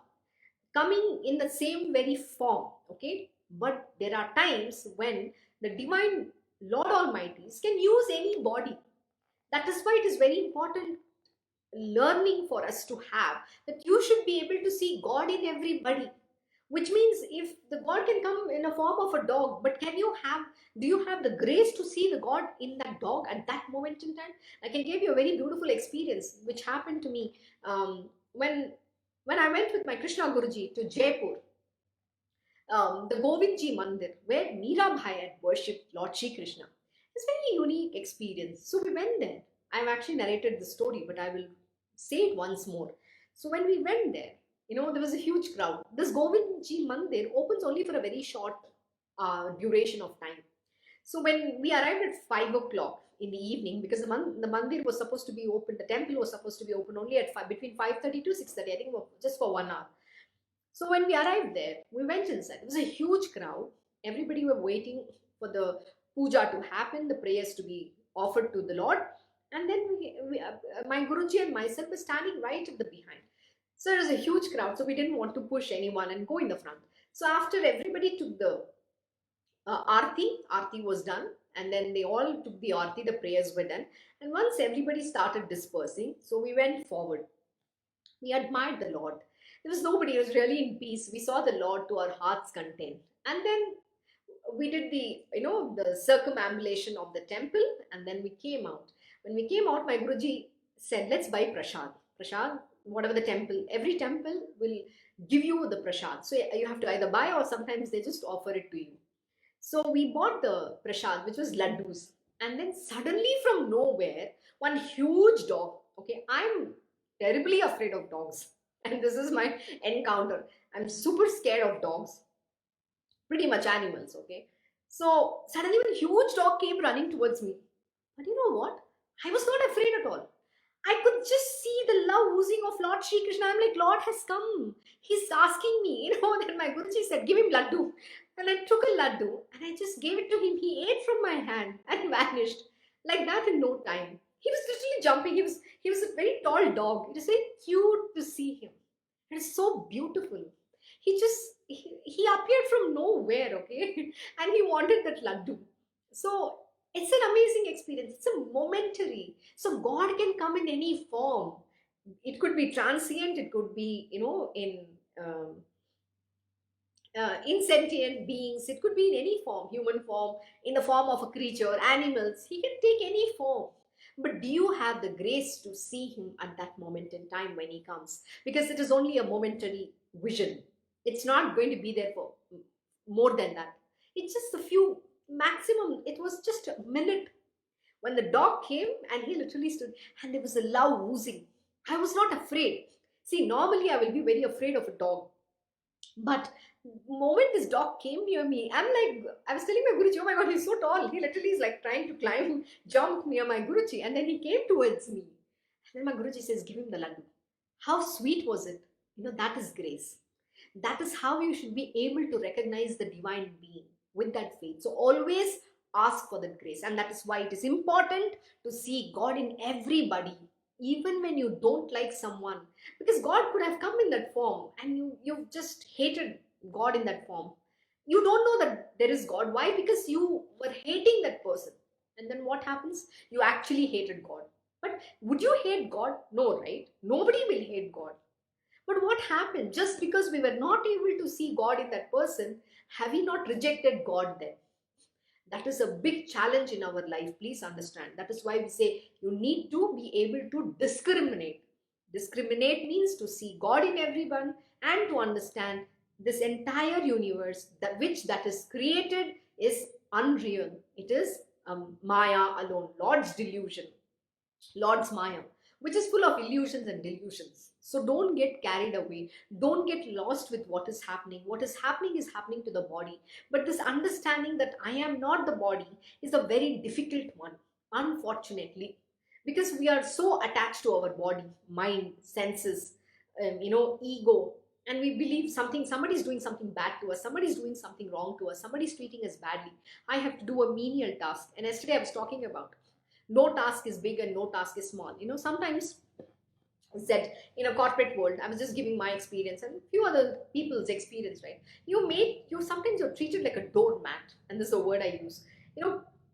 coming in the same very form, okay? But there are times when the divine Lord Almighty can use any body. That is why it is very important learning for us to have, that you should be able to see God in everybody. which means if the god can come in a form of a dog, but do you have the grace to see the god in that dog at that moment in time? I can give you a very beautiful experience which happened to me when I went with my Krishna Guruji to Jaipur, the Govindji Mandir, where Meerabhai had worshipped Lord Shri Krishna. It's a very unique experience. So we went there. I've actually narrated the story, but I will say it once more. So when we went there, there was a huge crowd. This Govindji Mandir opens only for a very short duration of time. So when we arrived at 5 o'clock in the evening, because the mandir was supposed to be open, the temple was supposed to be open only at between 5:30 to 6:30, I think, just for 1 hour. So when we arrived there, we went inside. It was a huge crowd. Everybody were waiting for the puja to happen, the prayers to be offered to the Lord. And then my Guruji and myself were standing right at the behind. So it was a huge crowd. So we didn't want to push anyone and go in the front. So after everybody took the Aarti was done. And then they all took the Aarti, the prayers were done. And once everybody started dispersing, so we went forward. We admired the Lord. There was nobody. It was really in peace. We saw the Lord to our heart's content. And then we did the circumambulation of the temple, and then we came out. When we came out, my Guruji said, let's buy prasad. Prasad, whatever the temple, every temple will give you the prasad. So you have to either buy or sometimes they just offer it to you. So we bought the prasad, which was laddus. And then suddenly from nowhere, one huge dog, okay, I'm terribly afraid of dogs. And this is my encounter. I'm super scared of dogs. Pretty much animals, okay? So suddenly one huge dog came running towards me. But you know what? I was not afraid at all. I could just see the love oozing of Lord Shri Krishna. I'm like, Lord has come. He's asking me, then my Guruji said, give him laddu. And I took a laddu and I just gave it to him. He ate from my hand and vanished like that in no time. He was literally jumping. He was a very tall dog. It is very cute to see him. It is so beautiful. He appeared from nowhere, okay? And he wanted that laddu. So it's an amazing experience. It's a momentary. So God can come in any form. It could be transient. It could be, in sentient beings. It could be in any form, human form, in the form of a creature, animals. He can take any form. But do you have the grace to see him at that moment in time when he comes? Because it is only a momentary vision. It's not going to be there for more than that. It's just a few, maximum, it was just a minute. When the dog came and he literally stood and there was a love oozing. I was not afraid. See, normally I will be very afraid of a dog. But the moment this dog came near me, I was telling my Guruji, oh my God, he's so tall. He literally is like trying to jump near my Guruji. And then he came towards me. And then my Guruji says, give him the laddu. How sweet was it? That is grace. That is how you should be able to recognize the divine being with that faith. So always ask for that grace. And that is why it is important to see God in everybody, even when you don't like someone. Because God could have come in that form and you've just hated God in that form. You don't know that there is God. Why? Because you were hating that person. And then what happens? You actually hated God. But would you hate God? No, right? Nobody will hate God. But what happened? Just because we were not able to see God in that person, have we not rejected God then? That is a big challenge in our life. Please understand. That is why we say you need to be able to discriminate. Discriminate means to see God in everyone and to understand this entire universe that is created is unreal. It is Maya alone, Lord's delusion, Lord's Maya, which is full of illusions and delusions. So don't get carried away. Don't get lost with what is happening. What is happening to the body. But this understanding that I am not the body is a very difficult one, unfortunately, because we are so attached to our body, mind, senses, ego, and we believe somebody is doing something bad to us, somebody is doing something wrong to us, somebody is treating us badly. I have to do a menial task. And yesterday I was talking about no task is big and no task is small. Sometimes that in a corporate world, I was just giving my experience and a few other people's experience, right? Sometimes you're treated like a doormat, and this is a word I use.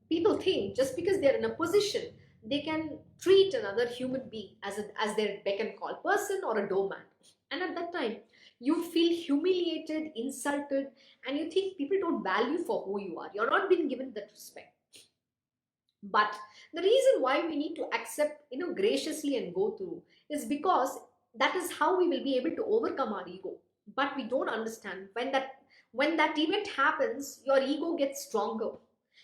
People think just because they're in a position, they can treat another human being as their beck and call person or a doormat. And at that time, You feel humiliated, insulted, and you think people don't value for who you are. You're not being given that respect. But the reason why we need to accept, graciously and go through is because that is how we will be able to overcome our ego. But we don't understand when that event happens, your ego gets stronger.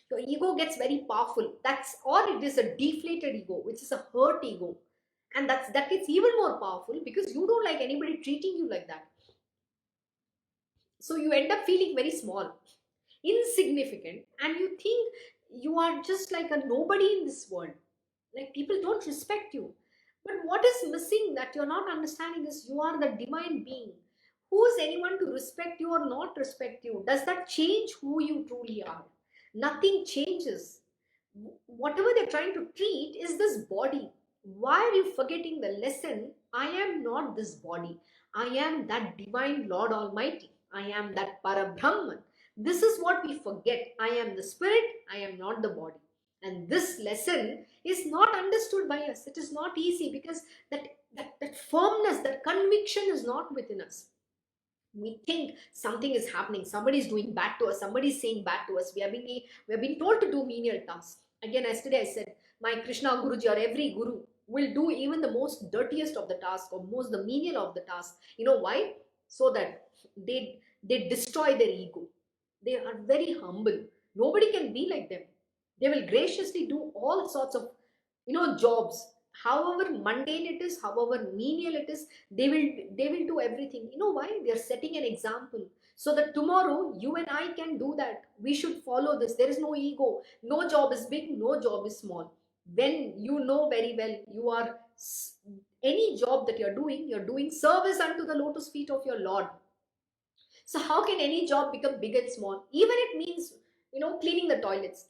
Your ego gets very powerful. That's or it is a deflated ego, which is a hurt ego. And that gets even more powerful because you don't like anybody treating you like that. So you end up feeling very small, insignificant, and you think you are just like a nobody in this world. Like people don't respect you. But what is missing that you're not understanding is you are the divine being. Who is anyone to respect you or not respect you? Does that change who you truly are? Nothing changes. Whatever they're trying to treat is this body. Why are you forgetting the lesson? I am not this body. I am that divine Lord Almighty. I am that Parabrahman. This is what we forget. I am the spirit. I am not the body. And this lesson is not understood by us. It is not easy because that firmness, that conviction is not within us. We think something is happening, somebody is doing bad to us, somebody is saying bad to us. We are being told to do menial tasks. Again, yesterday I said, my Krishna Guruji or every guru will do even the most dirtiest of the task or most the menial of the task. You know why? So that they destroy their ego. They are very humble. Nobody can be like them. They will graciously do all sorts of jobs, however mundane it is, however menial it is. They will do everything. You know why? They are setting an example so that tomorrow you and I can do that. We should follow this. There is no ego. No job is big, no job is small. When you know very well, you are any job that you're doing service unto the lotus feet of your Lord. So how can any job become big and small? Even it means, cleaning the toilets.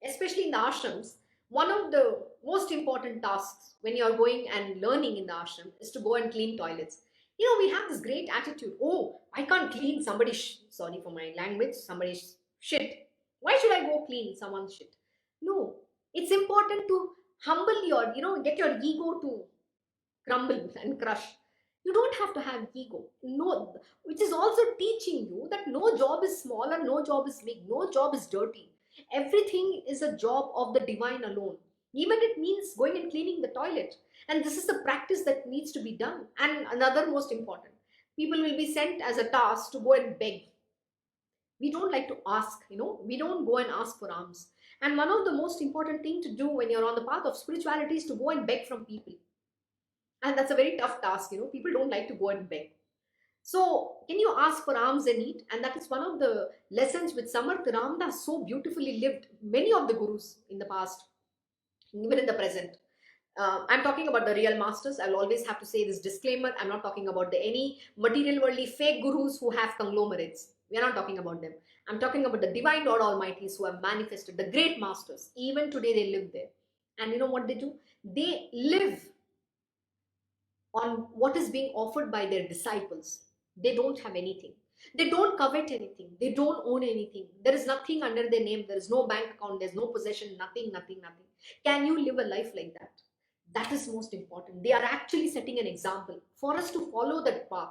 Especially in the ashrams, one of the most important tasks when you're going and learning in the ashram is to go and clean toilets. We have this great attitude. Oh, I can't clean somebody's, sorry for my language, somebody's shit. Why should I go clean someone's shit? No, it's important to humble get your ego to crumble and crush. You don't have to have ego. No, which is also teaching you that no job is small and no job is big, no job is dirty. Everything is a job of the divine alone. Even it means going and cleaning the toilet. And this is the practice that needs to be done. And another most important, people will be sent as a task to go and beg. We don't like to ask, we don't go and ask for alms. And one of the most important thing to do when you're on the path of spirituality is to go and beg from people. And that's a very tough task. People don't like to go and beg. So can you ask for alms and eat? And that is one of the lessons which Samarth Ramdas so beautifully lived. Many of the gurus in the past, even in the present. I'm talking about the real masters. I'll always have to say this disclaimer. I'm not talking about any material worldly fake gurus who have conglomerates. We are not talking about them. I'm talking about the divine Lord Almighties who have manifested, the great masters. Even today they live there. And you know what they do? They live on what is being offered by their disciples. They don't have anything. They don't covet anything. They don't own anything. There is nothing under their name. There is no bank account. There's no possession. Nothing, nothing, nothing. Can you live a life like that? That is most important. They are actually setting an example for us to follow that path.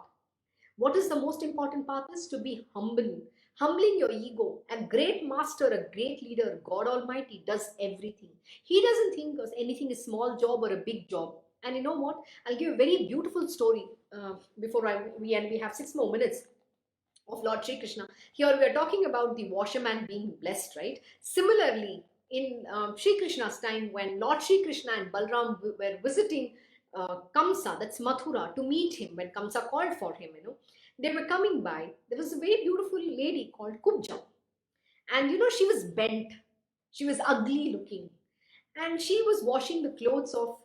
What is the most important path is to be humble. Humbling your ego. A great master, a great leader, God Almighty does everything. He doesn't think anything is small job or a big job. And you know what? I'll give a very beautiful story before we end. We have 6 more minutes of Lord Sri Krishna. Here we are talking about the washerman being blessed, right? Similarly, in Sri Krishna's time, when Lord Sri Krishna and Balram were visiting Kamsa, that's Mathura, to meet him, when Kamsa called for him, they were coming by. There was a very beautiful lady called Kubja. And she was bent. She was ugly looking. And she was washing the clothes of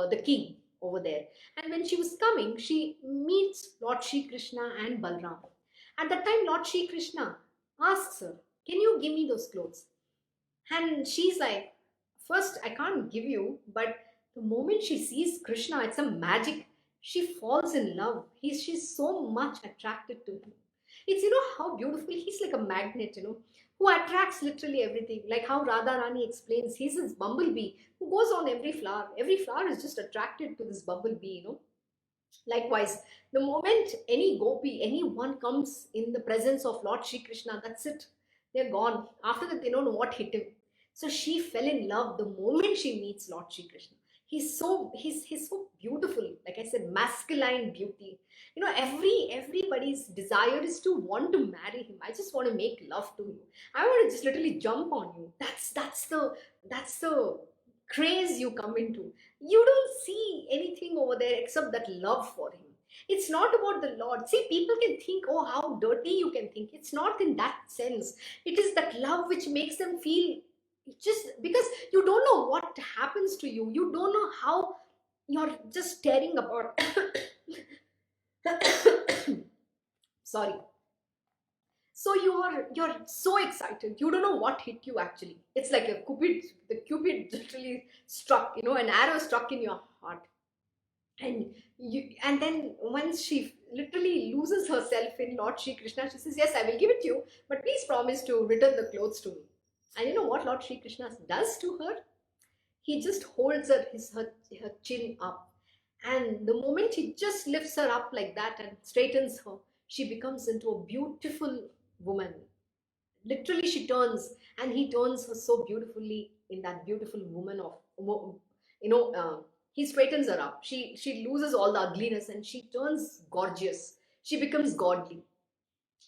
the king over there. And when she was coming, she meets Lord Sri Krishna and Balram. At that time, Lord Sri Krishna asks her, can you give me those clothes? And she's like, first, I can't give you, but the moment she sees Krishna, it's a magic. She falls in love. She's so much attracted to him. It's, how beautiful. He's like a magnet, who attracts literally everything. Like how Radharani explains, he's this bumblebee who goes on every flower. Every flower is just attracted to this bumblebee, Likewise, the moment any gopi, anyone comes in the presence of Lord Shri Krishna, that's it. They're gone. After that, they don't know what hit him. So she fell in love the moment she meets Lord Shri Krishna. He's so beautiful. Like I said, masculine beauty. Everybody's desire is to want to marry him. I just want to make love to you. I want to just literally jump on you. That's the craze you come into. You don't see anything over there except that love for him. It's not about the Lord. See, people can think, oh, how dirty you can think. It's not in that sense. It is that love which makes them feel, just because you don't know what happens to you. You don't know how you're just tearing apart. Sorry. So you're so excited. You don't know what hit you actually. It's like the Cupid literally struck, an arrow struck in your heart. And then once she literally loses herself in Lord Shri Krishna, she says, yes, I will give it to you, but please promise to return the clothes to me. And you know what Lord Shri Krishna does to her? He just holds her chin up. And the moment he just lifts her up like that and straightens her, she becomes into a beautiful woman. Literally, she turns, and he turns her so beautifully in that beautiful woman of, he straightens her up. She loses all the ugliness and she turns gorgeous. She becomes godly.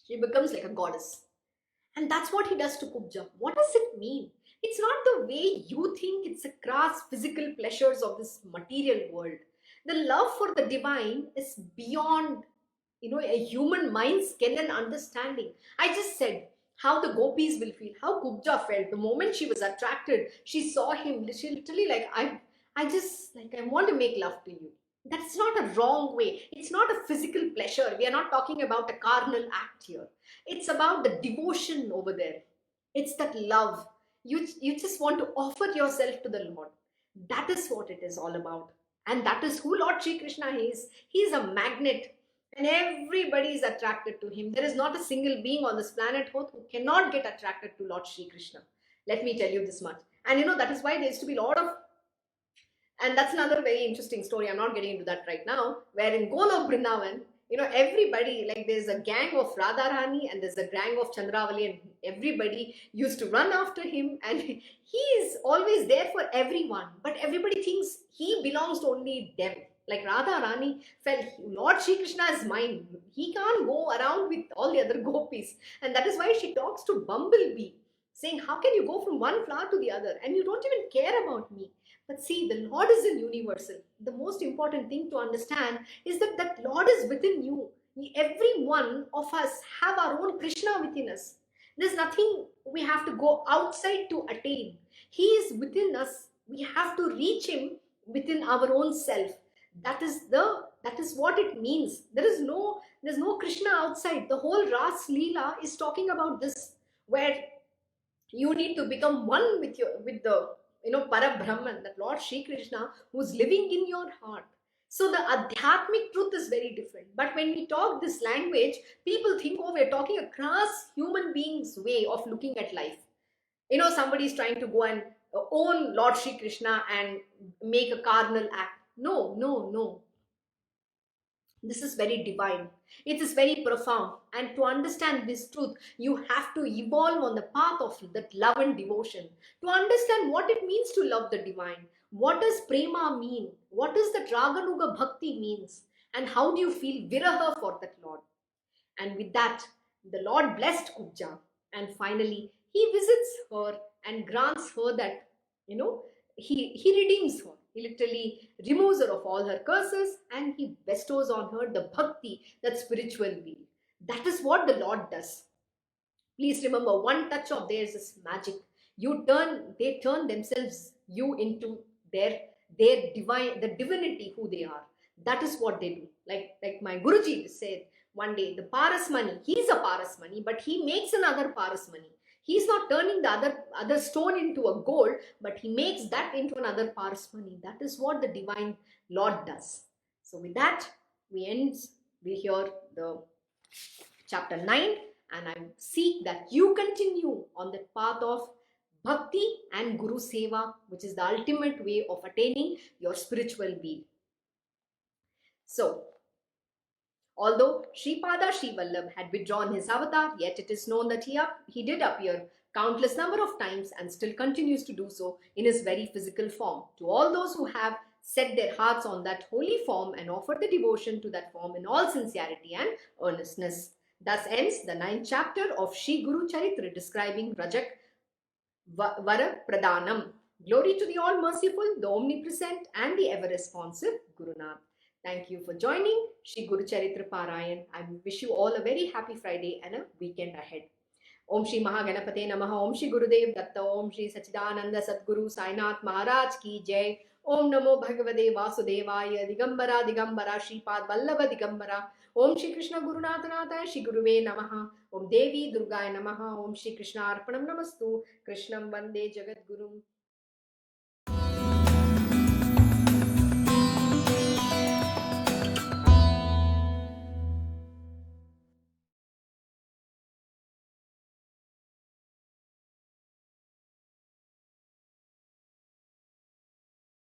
She becomes like a goddess. And that's what he does to Kubja. What does it mean? It's not the way you think. It's a crass physical pleasures of this material world. The love for the divine is beyond, a human mind's ken and understanding. I just said how the gopis will feel, how Kubja felt the moment she was attracted. She saw him. She literally like, I want to make love to you. That's not a wrong way. It's not a physical pleasure. We are not talking about a carnal act here. It's about the devotion over there. It's that love. You just want to offer yourself to the Lord. That is what it is all about. And that is who Lord Shri Krishna is. He is a magnet. And everybody is attracted to him. There is not a single being on this planet Earth who cannot get attracted to Lord Shri Krishna. Let me tell you this much. And that is why there used to be a lot of, and that's another very interesting story. I'm not getting into that right now. Where in Golok Vrindavan, everybody, like there's a gang of Radharani and there's a gang of Chandravali, and everybody used to run after him. And he is always there for everyone. But everybody thinks he belongs to only them. Like Radharani felt, Lord Shri Krishna is mine. He can't go around with all the other gopis. And that is why she talks to Bumblebee, saying, how can you go from one flower to the other? And you don't even care about me. But see, the Lord is in universal. The most important thing to understand is that that Lord is within you. Every one of us have our own Krishna within us. There's nothing we have to go outside to attain. He is within us. We have to reach him within our own self. That is what it means. There's no Krishna outside. The whole Ras Leela is talking about this, where you need to become one with the Parabrahman, that Lord Shri Krishna, who's living in your heart. So the Adhyatmic truth is very different. But when we talk this language, people think, oh, we're talking a crass human being's way of looking at life. Somebody's trying to go and own Lord Shri Krishna and make a carnal act. No. This is very divine. It is very profound. And to understand this truth, you have to evolve on the path of that love and devotion. To understand what it means to love the divine. What does prema mean? What does the Raganuga Bhakti means? And how do you feel viraha for that Lord? And with that, the Lord blessed Kubja. And finally, he visits her and grants her that, he redeems her. He literally removes her of all her curses and he bestows on her the bhakti, that spiritual will. That is what the Lord does. Please remember, one touch of theirs is magic. They turn themselves, you into their divine, the divinity who they are. That is what they do. Like my Guruji said one day, the Parasmani, he's a Parasmani, but he makes another Parasmani. He's not turning the other stone into a gold, but he makes that into another Parasmani. That is what the divine Lord does. So with that, we hear the chapter 9, and I seek that you continue on the path of Bhakti and Guru Seva, which is the ultimate way of attaining your spiritual being. So, Although Sripada Sri Vallabha had withdrawn his avatar, yet it is known that he did appear countless number of times and still continues to do so in his very physical form. To all those who have set their hearts on that holy form and offer the devotion to that form in all sincerity and earnestness. Thus ends the 9th chapter of Sri Guru Charitra describing Rajak Vara Pradhanam. Glory to the all merciful, the omnipresent, and the ever responsive Guru Nath. Thank you for joining Sri Guru Charitra Parayan. I wish you all a very happy Friday and a weekend ahead. Om Shri Mahaganapate Namaha, Om Shri Gurudev Datta, Om Shri Sachidananda Sadguru Sainath Maharaj Ki Jai. Om Namo Bhagavate Vasudevaya, Digambara Digambara Shripad Vallabha Digambara. Om Shri Krishna Gurunathanatha Shri Guruve Namaha. Om Devi Durgaya Namaha. Om Shri Krishna Arpanam Namastu. Krishnam Vande Jagat Gurum.